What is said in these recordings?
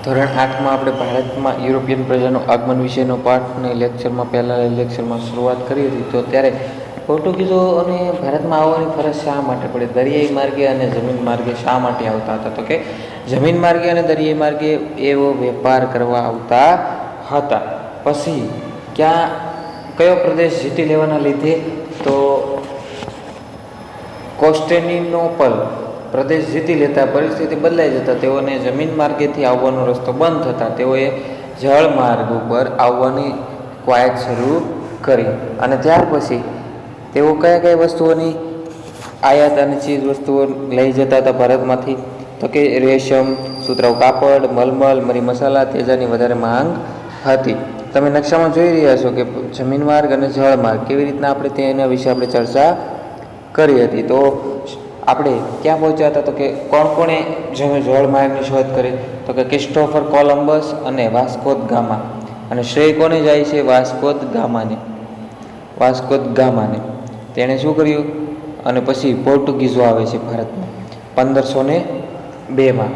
ધોરણ 8માં આપણે ભારતમાં યુરોપિયન પ્રજાનું આગમન વિશેનો પાઠને લેક્ચરમાં પહેલા લેક્ચરમાં શરૂઆત કરી હતી. તો ત્યારે પોર્ટુગીઝોને ભારતમાં આવવાની ફરજ શા માટે પડે, દરિયાઈ માર્ગે અને જમીન માર્ગે શા માટે આવતા હતા? તો કે જમીન માર્ગે અને દરિયાઈ માર્ગે એવો વેપાર કરવા આવતા હતા. પછી કયો પ્રદેશ જીતી લેવાના લીધે? તો કોન્સ્ટેન્ટિનોપલ પ્રદેશ જીતી લેતા પરિસ્થિતિ બદલાઈ જતા તેઓને જમીન માર્ગેથી આવવાનો રસ્તો બંધ થતાં તેઓએ જળ માર્ગ ઉપર આવવાની કવાયત શરૂ કરી. અને ત્યાર પછી તેઓ કયા વસ્તુઓની આયાત અને ચીજ વસ્તુઓ લઈ જતા હતા ભારતમાંથી? તો કે રેશમ, સુતરાઉ કાપડ, મલમલ, મરી મસાલા, તેજાની વધારે માંગ હતી. તમે નકશામાં જોઈ રહ્યા છો કે જમીન માર્ગ અને જળ માર્ગ કેવી રીતના આપણે તેના વિશે આપણે ચર્ચા કરી હતી. તો આપણે ક્યાં પહોંચ્યા હતા? તો કે કોણે જળ માર્ગની શોધ કરી? તો કે ક્રિસ્ટોફર કોલમ્બસ અને વાસ્કો દ ગામા. અને શ્રેય કોને જાય છે? વાસ્કો દ ગામાને. તેણે શું કર્યું? અને પછી પોર્ટુગીઝો આવે છે ભારતમાં 1502માં.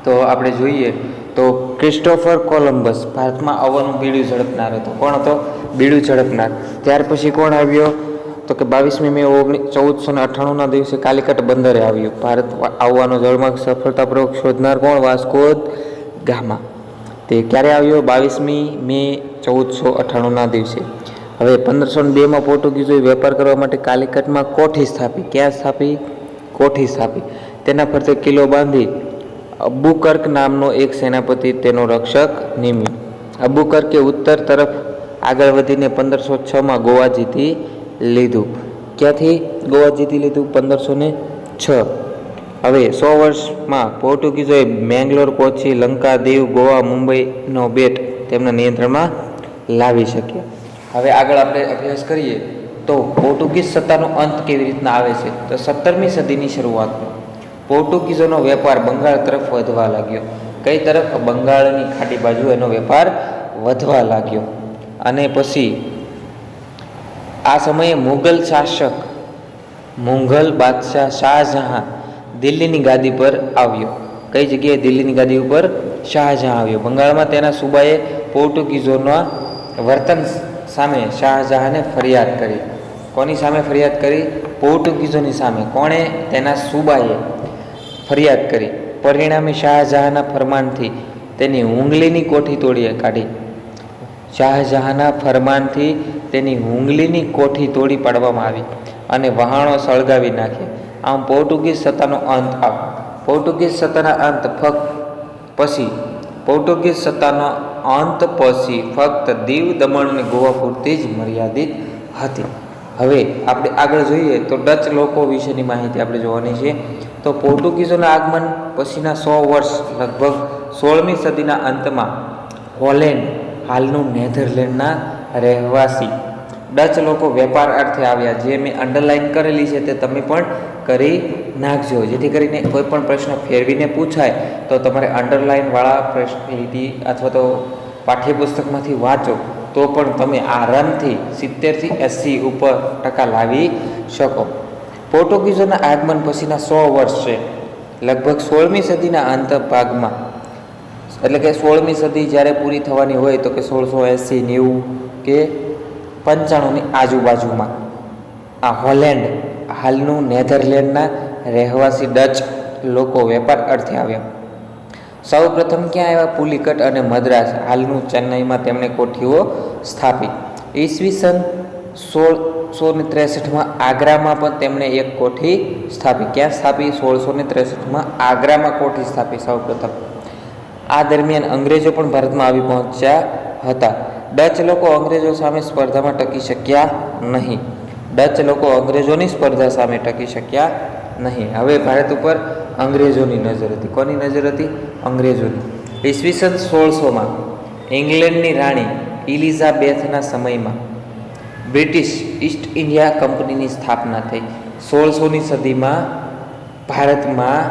તો આપણે જોઈએ તો ક્રિસ્ટોફર કોલમ્બસ ભારતમાં આવવાનું બીડું ઝડપનાર હતો. કોણ હતો? બીડું ઝડપનાર. ત્યાર પછી કોણ આવ્યો? તો કે 22મી મે 1498ના દિવસે કાલિકટ બંદરે આવ્યું. ભારત આવવાનો જળમાર્ગ સફળતાપૂર્વક શોધનાર કોણ? Vasco da gamma. તે ક્યારે આવ્યો? 22મી મે 1498ના દિવસે. હવે 1502માં પોર્ટુગીઝોએ વેપાર કરવા માટે કાલિકટમાં કોઠી સ્થાપી. ક્યાં સ્થાપી? કોઠી સ્થાપી. તેના ફરતે કિલ્લો બાંધી અબુકર્ક નામનો એક સેનાપતિ તેનો રક્ષક નિમ્યો. અબુકર્કે ઉત્તર તરફ આગળ વધીને 1506માં ગોવા જીતી લીધું. ક્યાંથી ગોવા જીતી લીધું? 1506. હવે 100 વર્ષમાં પોર્ટુગીઝોએ મેંગ્લોર, કોચી, લંકા, દીવ, ગોવા, મુંબઈનો બેટ તેમના નિયંત્રણમાં લાવી શક્યા. હવે આગળ આપણે અભ્યાસ કરીએ તો પોર્ટુગીઝ સત્તાનો અંત કેવી રીતના આવે છે? તો 17મી સદીની શરૂઆતમાં પોર્ટુગીઝોનો વેપાર બંગાળ તરફ વધવા લાગ્યો. કઈ તરફ? બંગાળની ખાડી બાજુ એનો વેપાર વધવા લાગ્યો. અને પછી આ સમયે મુઘલ બાદશાહ શાહજહાં દિલ્હીની ગાદી પર આવ્યો. કઈ જગ્યાએ? દિલ્હીની ગાદી ઉપર શાહજહાં આવ્યો. બંગાળમાં તેના સુબાએ પોર્ટુગીઝોના વર્તન સામે શાહજહાંને ફરિયાદ કરી. કોની સામે ફરિયાદ કરી? પોર્ટુગીઝોની સામે. કોણે? તેના સુબાએ ફરિયાદ કરી. પરિણામે શાહજહાંના ફરમાનથી તેની હુંગલીની કોઠી તોડી કાઢી. શાહજહાંના ફરમાનથી તેની હુંગલીની કોઠી તોડી પાડવામાં આવી અને વહાણો સળગાવી નાખ્યા. આમ પોર્ટુગીઝ સત્તાનો અંત આવ્યો. પોર્ટુગીઝ સત્તાના અંત પછી ફક્ત દીવ, દમણ અને ગોવા પૂરતી જ મર્યાદિત હતી. હવે આપણે આગળ જોઈએ તો ડચ લોકો વિશેની માહિતી આપણે જોવાની છે. તો પોર્ટુગીઝોના આગમન પછીના 100 વર્ષ લગભગ 16મી સદીના અંતમાં હોલેન્ડ, હાલનું નેધરલેન્ડના રહેવાસી ડચ લોકો વેપાર અર્થે આવ્યા. જે મેં અંડરલાઇન કરેલી છે તે તમે પણ કરી નાખજો, જેથી કરીને કોઈ પણ પ્રશ્ન ફેરવીને પૂછાય તો તમારે અંડરલાઇનવાળા પ્રશ્નથી અથવા તો પાઠ્યપુસ્તકમાંથી વાંચો તો પણ તમે આ રનથી 70થી 80 ઉપર ટકા લાવી શકો. પોર્ટુગીઝોના આગમન પછીના 100 વર્ષ છે લગભગ 16મી સદીના અંત ભાગમાં, એટલે કે 16મી સદી જ્યારે પૂરી થવાની હોય તો કે 1680, 90 કે 95ની આજુબાજુમાં આ હોલેન્ડ, હાલનું નેધરલેન્ડના રહેવાસી ડચ લોકો વેપાર અર્થે આવ્યા. સૌ પ્રથમ ક્યાં આવ્યા? પુલિકટ અને મદ્રાસ, હાલનું ચેન્નઈમાં તેમણે કોઠીઓ સ્થાપી. ઈસવીસન 1663માં આગ્રામાં પણ તેમણે એક કોઠી સ્થાપી. ક્યાં સ્થાપી? 1663માં આગ્રામાં કોઠી સ્થાપી સૌ પ્રથમ. આ દરમિયાન અંગ્રેજો પણ ભારતમાં આવી પહોંચ્યા હતા. ડચ લોકો અંગ્રેજો સામે સ્પર્ધામાં ટકી શક્યા નહીં. હવે ભારત ઉપર અંગ્રેજોની નજર હતી. કોની નજર હતી? અંગ્રેજોની. ઈસવીસન 1600માં ઇંગ્લેન્ડની રાણી ઇલિઝાબેથના સમયમાં બ્રિટિશ ઈસ્ટ ઇન્ડિયા કંપનીની સ્થાપના થઈ. 1600ની સદીમાં ભારતમાં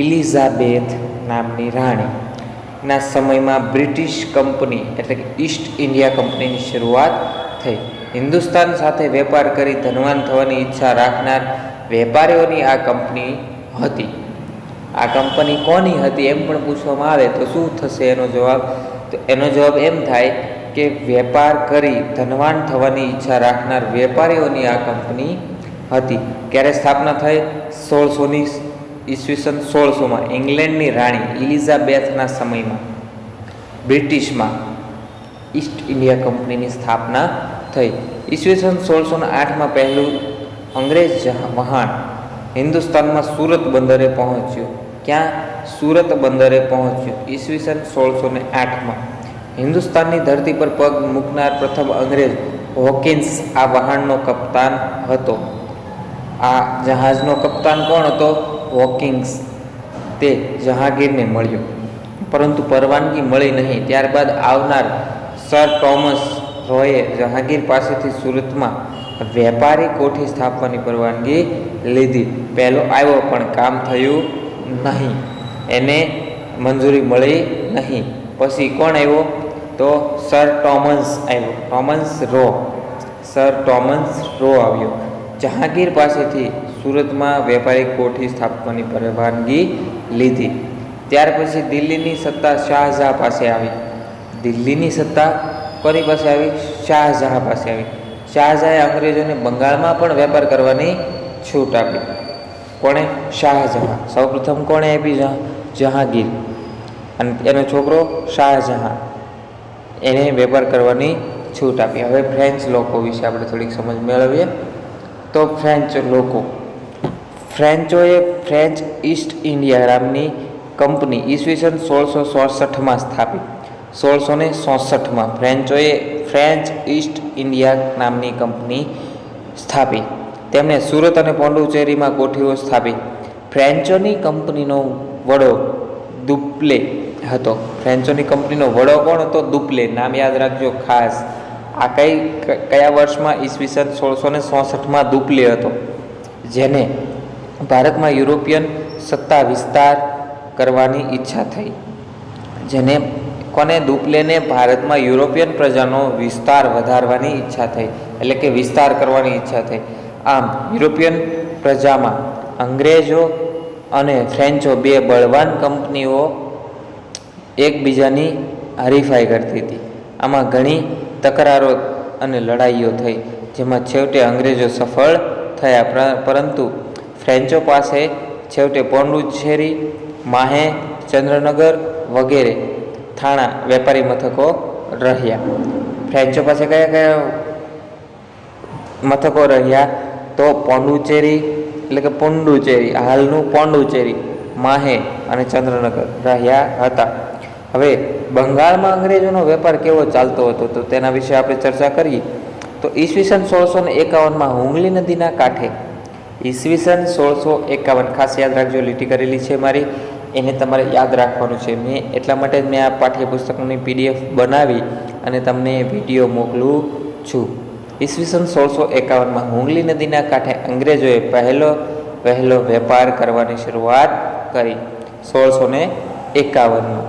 ઇલિઝાબેથ નામની રાણીના સમયમાં બ્રિટિશ કંપની એટલે કે ઈસ્ટ ઇન્ડિયા કંપનીની શરૂઆત થઈ. હિન્દુસ્તાન સાથે વેપાર કરી ધનવાન થવાની ઈચ્છા રાખનાર વેપારીઓની આ કંપની હતી. આ કંપની કોની હતી એમ પણ પૂછવામાં આવે તો શું થશે એનો જવાબ? તો એનો જવાબ એમ થાય કે વેપાર કરી ધનવાન થવાની ઈચ્છા રાખનાર વેપારીઓની આ કંપની હતી. ક્યારે સ્થાપના થઈ? 1600માં ઇંગ્લેન્ડની રાણી એલિઝાબેથના સમયમાં બ્રિટિશમાં ઈસ્ટ ઇન્ડિયા કંપનીની સ્થાપના થઈ. ઈસવીસન 1608માં પહેલું અંગ્રેજ વહાણ હિન્દુસ્તાનમાં સુરત બંદરે પહોંચ્યું. ક્યાં? સુરત બંદરે પહોંચ્યું ઈસવીસન 1608માં. હિન્દુસ્તાનની ધરતી પર પગ મૂકનાર પ્રથમ અંગ્રેજ હોકિન્સ આ વહાણનો કપ્તાન હતો. આ જહાજનો કપ્તાન કોણ હતો? હોકિન્સ. તે જહાંગીરને મળ્યો, પરંતુ પરવાનગી મળી નહીં. ત્યારબાદ આવનાર સર ટોમસ રોયે જહાંગીર પાસેથી સુરતમાં વેપારી કોઠી સ્થાપવાની પરવાનગી લીધી. પહેલો આવ્યો પણ કામ થયું નહીં, એને મંજૂરી મળી નહીં. પછી કોણ આવ્યો? તો સર ટોમસ આવ્યો, સર ટોમસ રો આવ્યો. જહાંગીર પાસેથી સુરતમાં વેપારી કોઠી સ્થાપવાની પરવાનગી લીધી. ત્યાર પછી દિલ્હીની સત્તા શાહજહાં પાસે આવી. દિલ્હીની સત્તા કોની પાસે આવી? શાહજહાં પાસે આવી. શાહજહાંએ અંગ્રેજોને બંગાળમાં પણ વેપાર કરવાની છૂટ આપી. કોણે? શાહજહાં. સૌપ્રથમ કોણે આપી? જહાંગીર અને એનો છોકરો શાહજહાં, એને વેપાર કરવાની છૂટ આપી. હવે ફ્રેન્ચ લોકો વિશે આપણે થોડીક સમજ મેળવીએ. તો ફ્રેન્ચોએ ફ્રેન્ચ ઈસ્ટ ઇન્ડિયા નામની કંપની ઈસવીસન 1667માં સ્થાપી. 1667માં ફ્રેન્ચોએ ફ્રેન્ચ ઈસ્ટ ઇન્ડિયા નામની કંપની સ્થાપી. તેમણે સુરત અને પોંડિચેરીમાં કોઠીઓ સ્થાપી. ફ્રેન્ચોની કંપનીનો વડો દુપ્લે હતો. ફ્રેન્ચોની કંપનીનો વડો કોણ હતો? દુપ્લે. નામ યાદ રાખજો ખાસ. આ કયા વર્ષમાં? ઈસવીસન 1667માં દુપ્લે હતો, જેને ભારતમાં યુરોપિયન સત્તા વિસ્તાર કરવાની ઈચ્છા થઈ. દુપ્લેને ભારતમાં યુરોપિયન પ્રજાનો વિસ્તાર વધારવાની ઈચ્છા થઈ, એટલે કે વિસ્તાર કરવાની ઈચ્છા થઈ. આમ યુરોપિયન પ્રજામાં અંગ્રેજો અને ફ્રેન્ચો બે બળવાન કંપનીઓ એકબીજાની હરીફાઈ કરતી હતી. આમાં ઘણી તકરારો અને લડાઈઓ થઈ, જેમાં છેવટે અંગ્રેજો સફળ થયા, પરંતુ ફ્રેન્ચો પાસે છેવટે પોંડિચેરી, માહે, ચંદ્રનગર વગેરે થાણા વેપારી મથકો રહ્યા. ફ્રેન્ચો પાસે કયા કયા મથકો રહ્યા? તો પોંડિચેરી એટલે કે પુંડુચેરી, હાલનું પોંડિચેરી, માહે અને ચંદ્રનગર રહ્યા હતા. હવે બંગાળમાં અંગ્રેજોનો વેપાર કેવો ચાલતો હતો તો તેના વિશે આપણે ચર્ચા કરીએ. તો ઈસવીસન 1651માં હુંગલી નદીના કાંઠે, ઈસવીસન 1651, ખાસ યાદ રાખજો, લીટી કરેલી છે મારી, એને તમારે યાદ રાખવાનું છે. એટલા માટે જ મેં આ પાઠ્યપુસ્તકની PDF બનાવી અને તમને વિડીયો મોકલું છું. ઈસવીસન 1651માં હુંગલી નદીના કાંઠે અંગ્રેજોએ પહેલો વેપાર કરવાની શરૂઆત કરી. 1651માં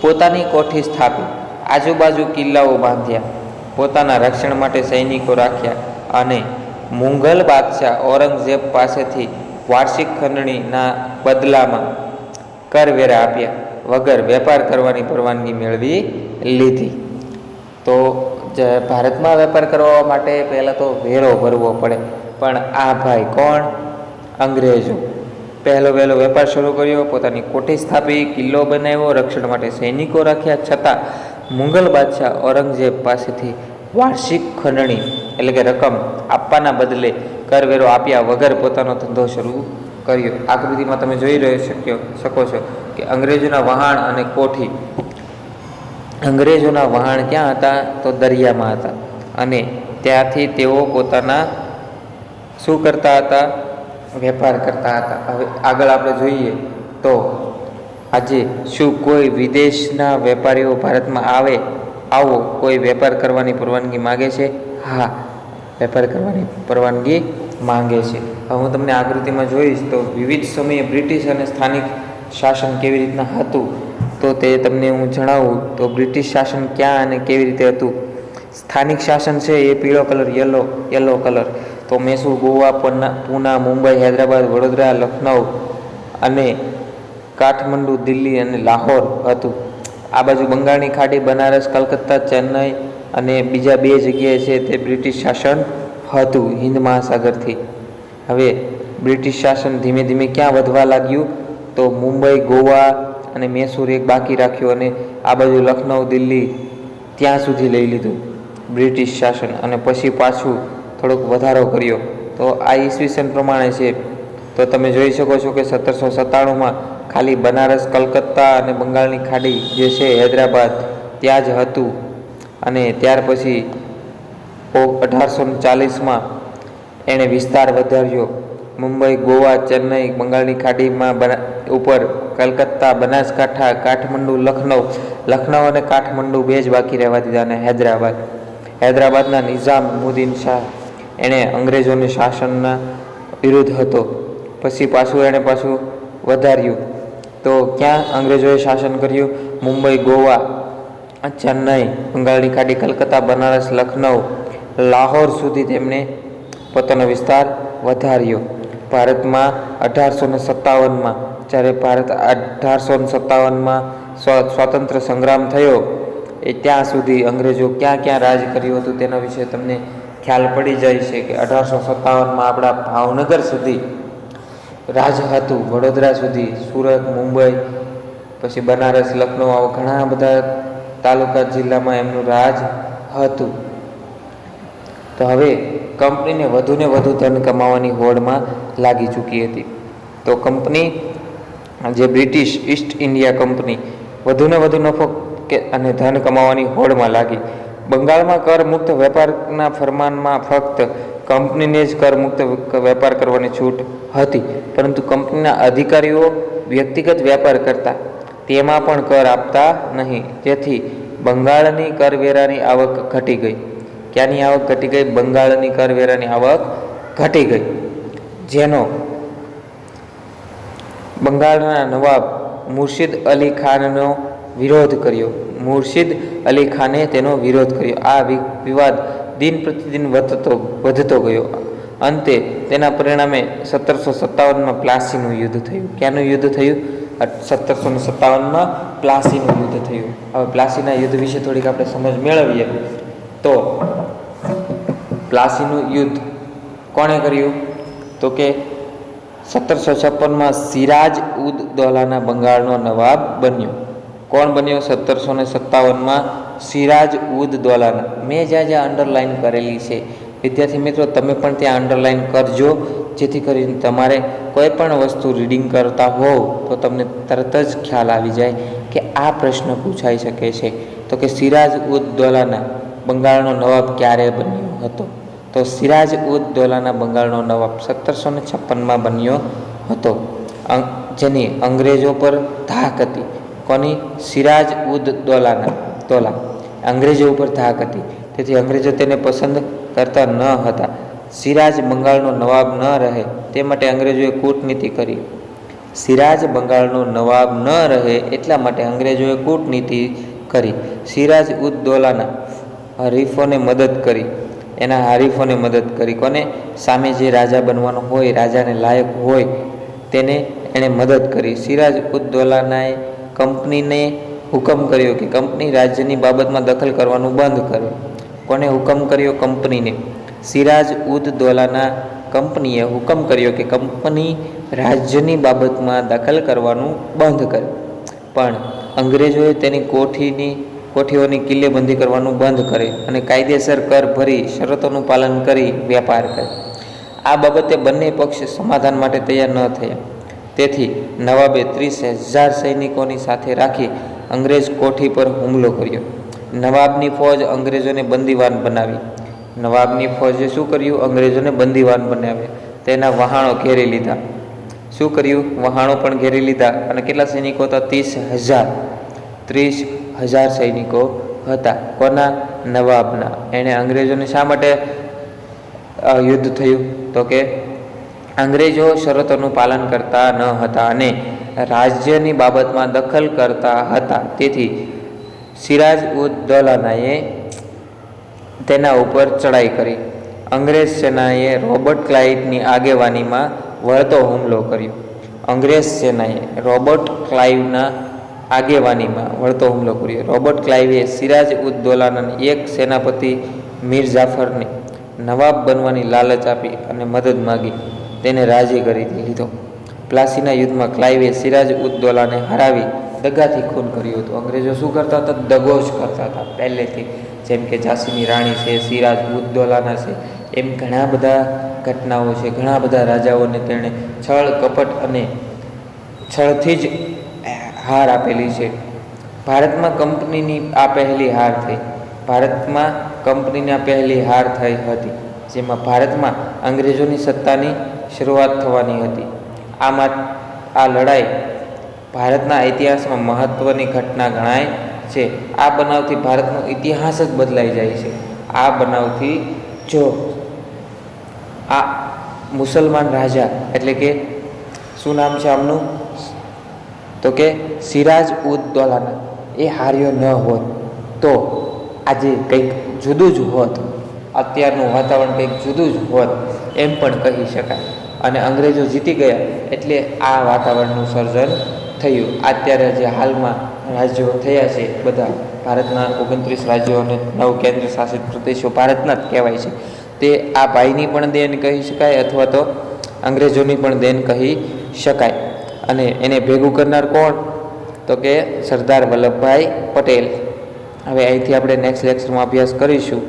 પોતાની કોઠી સ્થાપી, આજુબાજુ કિલ્લાઓ બાંધ્યા, પોતાના રક્ષણ માટે સૈનિકો રાખ્યા અને મુઘલ બાદશાહ ઔરંગઝેબ પાસેથી વાર્ષિક ખંડણીના બદલામાં કરવેરા આપ્યા વગર વેપાર કરવાની પરવાનગી મેળવી લીધી. તો ભારતમાં વેપાર કરવા માટે પહેલાં તો વેરો ભરવો પડે, પણ આ ભાઈ કોણ? અંગ્રેજો. વહેલો વેપાર શરૂ કર્યો, પોતાની કોઠી સ્થાપી, કિલ્લો બનાવ્યો, રક્ષણ માટે સૈનિકો રાખ્યા, છતાં મુઘલ બાદશાહ ઔરંગઝેબ પાસેથી વાર્ષિક ખંડણી એટલે કે રકમ આપવાના બદલે કરવેરો આપ્યા વગર પોતાનો ધંધો શરૂ કર્યો. આકૃતિમાં તમે જોઈ શકો છો કે અંગ્રેજોના વહાણ અને કોઠી. અંગ્રેજોના વહાણ ક્યાં હતા? તો દરિયામાં હતા, અને ત્યાંથી તેઓ પોતાના શું કરતા હતા? વેપાર કરતા હતા. હવે આગળ આપણે જોઈએ તો આજે શું કોઈ વિદેશના વેપારીઓ ભારતમાં આવો કોઈ વેપાર કરવાની પરવાનગી માગે છે? હા, વેપાર કરવાની પરવાનગી માંગે છે. હવે હું તમને આકૃતિમાં જોઈશ તો વિવિધ સમયે બ્રિટિશ અને સ્થાનિક શાસન કેવી રીતના હતું તો તે તમને હું જણાવું. તો બ્રિટિશ શાસન ક્યાં અને કેવી રીતે હતું? સ્થાનિક શાસન છે એ પીળો કલર, યલો કલર. તો મૈસૂર, ગોવા, પૂના, મુંબઈ, હૈદરાબાદ, વડોદરા, લખનઉ અને કાઠમંડુ, દિલ્હી અને લાહોર હતું. આ બાજુ બંગાળની ખાડી, બનારસ, કલકત્તા, ચેન્નઈ અને બીજા 2 જગ્યાએ છે તે બ્રિટિશ શાસન હતું હિન્દ મહાસાગરથી. હવે બ્રિટિશ શાસન ધીમે ધીમે ક્યાં વધવા લાગ્યું? તો મુંબઈ, ગોવા અને મૈસૂર એક બાકી રાખ્યું અને આ બાજુ લખનઉ, દિલ્હી ત્યાં સુધી લઈ લીધું બ્રિટિશ શાસન. અને પછી પાછું થોડોક વધારો કર્યો. તો આ ઈસવીસન પ્રમાણે છે. તો તમે જોઈ શકો છો કે 1797માં ખાલી બનારસ, કલકત્તા અને બંગાળની ખાડી જે છે હૈદરાબાદ ત્યાં જ હતું. અને ત્યાર પછી 1840માં એણે વિસ્તાર વધાર્યો. મુંબઈ, ગોવા, ચેન્નઈ, બંગાળની ખાડીમાં ઉપર કલકત્તા, બનાસકાંઠા, કાઠમંડુ, લખનઉ અને કાઠમંડુ 2 જ બાકી રહેવા દીધા. અને હૈદરાબાદના નિઝામુદ્દીન શાહ એણે અંગ્રેજોની શાસનના વિરુદ્ધ હતો. પછી એણે પાછું વધાર્યું. તો ક્યાં અંગ્રેજોએ શાસન કર્યું? મુંબઈ, ગોવા, ચેન્નઈ, બંગાળની ખાડી, કલકત્તા, બનારસ, લખનઉ, લાહોર સુધી તેમણે પોતાનો વિસ્તાર વધાર્યો. ભારતમાં 1857માં જ્યારે ભારત 1857માં સ્વાતંત્ર્ય સંગ્રામ થયો એ ત્યાં સુધી અંગ્રેજો ક્યાં ક્યાં રાજ કર્યું હતું તેના વિશે તમને ખ્યાલ પડી જાય છે કે 1857માં આપણા ભાવનગર સુધી રાજ હતું, વડોદરા સુધી, સુરત, મુંબઈ, પછી બનારસ, લખનઉ, આવા ઘણા બધા તાલુકા જિલ્લામાં એમનું રાજ હતું. તો હવે કંપનીને વધુ ધન કમાવાની હોડમાં લાગી ચૂકી હતી. તો કંપની જે બ્રિટિશ ઈસ્ટ ઇન્ડિયા કંપની વધુ નફો અને ધન કમાવાની હોડમાં લાગી. બંગાળમાં કરમુક્ત વેપારના ફરમાનમાં ફક્ત કંપનીને જ કરમુક્ત વેપાર કરવાની છૂટ હતી, પરંતુ કંપનીના અધિકારીઓ વ્યક્તિગત વેપાર કરતા, તેમાં પણ કર આપતા નહીં. જેથી બંગાળની કરવેરાની આવક ઘટી ગઈ. ક્યાંની આવક ઘટી ગઈ? બંગાળની કરવેરાની આવક ઘટી ગઈ, જેનો બંગાળના નવાબ મુર્શિદ અલી ખાનનો વિરોધ કર્યો. મુર્શિદ અલી ખાને તેનો વિરોધ કર્યો. આ વિવાદ દિન પ્રતિદિન વધતો ગયો. અંતે તેના પરિણામે 1757માં પ્લાસીનું યુદ્ધ થયું. ક્યાંનું યુદ્ધ થયું? 1757માં પ્લાસીનું યુદ્ધ થયું. હવે પ્લાસીના યુદ્ધ વિશે થોડીક આપણે સમજ મેળવીએ. તો પ્લાસીનું યુદ્ધ કોણે કર્યું? તો કે 1756માં સિરાજ ઉદ દૌલાના બંગાળનો નવાબ બન્યો. કોણ બન્યો? 1757માં સિરાજ ઉદ દૌલાના. મેં જ્યાં અંડરલાઈન કરેલી છે વિદ્યાર્થી મિત્રો, તમે પણ ત્યાં અંડરલાઈન કરજો, જેથી કરીને તમારે કોઈ પણ વસ્તુ રીડિંગ કરતા હોવ તો તમને તરત જ ખ્યાલ આવી જાય કે આ પ્રશ્ન પૂછાઈ શકે છે. તો કે સિરાજ ઉદ દૌલાના બંગાળનો નવાબ ક્યારે બન્યો હતો? તો સિરાજ ઉદ દૌલાના બંગાળનો નવાબ 1756માં બન્યો હતો, જેની અંગ્રેજો પર ધાક હતી. કોની? સિરાજ ઉદ દૌલા અંગ્રેજો ઉપર ધાક હતી. તેથી અંગ્રેજો તેને પસંદ કરતા ન હતા. સિરાજ બંગાળનો નવાબ ન રહે તે માટે અંગ્રેજોએ કૂટનીતિ કરી. સિરાજ બંગાળનો નવાબ ન રહે એટલા માટે અંગ્રેજોએ કૂટનીતિ કરી. સિરાજ ઉદ દૌલાના હરીફોને મદદ કરી. કોને? સામે જે રાજા બનવાનો હોય, રાજાને લાયક હોય તેને એણે મદદ કરી. સિરાજ ઉદ દૌલાનાએ કંપનીને હુકમ કર્યો કે કંપની રાજ્યની બાબતમાં દખલ કરવાનું બંધ કરે. કોને હુકમ કર્યો? કંપનીને. સિરાજ ઉદ દૌલાના કંપનીએ હુકમ કર્યો કે કંપની રાજ્યની બાબતમાં દખલ કરવાનું બંધ કરે. પણ અંગ્રેજોએ તેની કોઠીઓની કિલ્લેબંધી કરવાનું બંધ કરે અને કાયદેસર કર ભરી શરતોનું પાલન કરી વેપાર કરે. આ બાબતે બંને પક્ષ સમાધાન માટે તૈયાર ન થયા. તેથી નવાબે 30,000 સૈનિકોની સાથે રાખી અંગ્રેજ કોઠી પર હુમલો કર્યો. નવાબની ફોજ અંગ્રેજોને બંદીવાન બનાવી. નવાબની ફોજે શું કર્યું? અંગ્રેજોને બંદીવાન બનાવ્યા. તેના વહાણો ઘેરી લીધા. શું કર્યું? વહાણો પણ ઘેરી લીધા. અને કેટલા સૈનિકો હતા? 30,000 સૈનિકો હતા. કોના? નવાબના. એણે અંગ્રેજોને શા માટે યુદ્ધ થયું? તો કે અંગ્રેજો શરતોનું પાલન કરતા ન હતા અને રાજ્યની બાબતમાં દખલ કરતા હતા. તેથી સિરાજ ઉદ દૌલાનાએ તેના ઉપર ચડાઈ કરી. અંગ્રેજ સેનાએ રોબર્ટ ક્લાઇવની આગેવાનીમાં વળતો હુમલો કર્યો. અંગ્રેજ સેનાએ રોબર્ટ ક્લાઇવના આગેવાનીમાં વળતો હુમલો કર્યો. રોબર્ટ ક્લાઇવે સિરાજ ઉદ દૌલાને એક સેનાપતિ મીર જાફરને નવાબ બનવાની લાલચ આપી અને મદદ માગી તેને રાજી કરી લીધો. પ્લાસીના યુદ્ધમાં ક્લાઇવે સિરાજ ઉદ દૌલાને હરાવી દગાથી ખૂન કર્યું હતું. અંગ્રેજો શું કરતા હતા? દગો જ કરતા હતા પહેલેથી. જેમ કે ઝાંસીની રાણી છે, સિરાજ ઉદ દૌલાના છે, એમ ઘણા બધા ઘટનાઓ છે. ઘણા બધા રાજાઓને તેણે છળ કપટ અને છળથી જ હાર આપેલી છે. ભારતમાં કંપનીની આ પહેલી હાર થઈ. ભારતમાં કંપનીની આ પહેલી હાર થઈ હતી, જેમાં ભારતમાં અંગ્રેજોની સત્તાની શરૂઆત થવાની હતી. આ લડાઈ ભારતના ઇતિહાસમાં મહત્ત્વની ઘટના ગણાય છે. આ બનાવથી ભારતનો ઇતિહાસ જ બદલાઈ જાય છે. આ બનાવથી જો આ મુસલમાન રાજા, એટલે કે શું નામ છે આમનું, તો કે સિરાજ ઉદ દૌલાના, એ હાર્યો ન હોત તો આજે કંઈક જુદું જ હોત. અત્યારનું વાતાવરણ કંઈક જુદું જ હોત એમ પણ કહી શકાય. અને અંગ્રેજો જીતી ગયા એટલે આ વાતાવરણનું સર્જન થયું. અત્યારે જે હાલમાં રાજ્યો થયા છે બધા, ભારતના 29 રાજ્યો અને 9 કેન્દ્ર શાસિત પ્રદેશો ભારતના જ કહેવાય છે. તે આ ભાઈની પણ દેન કહી શકાય અથવા તો અંગ્રેજોની પણ દેન કહી શકાય. અને એને ભેગું કરનાર કોણ? તો કે સરદાર વલ્લભભાઈ પટેલ. હવે અહીંથી આપણે નેક્સ્ટ લેક્ચરમાં અભ્યાસ કરીશું.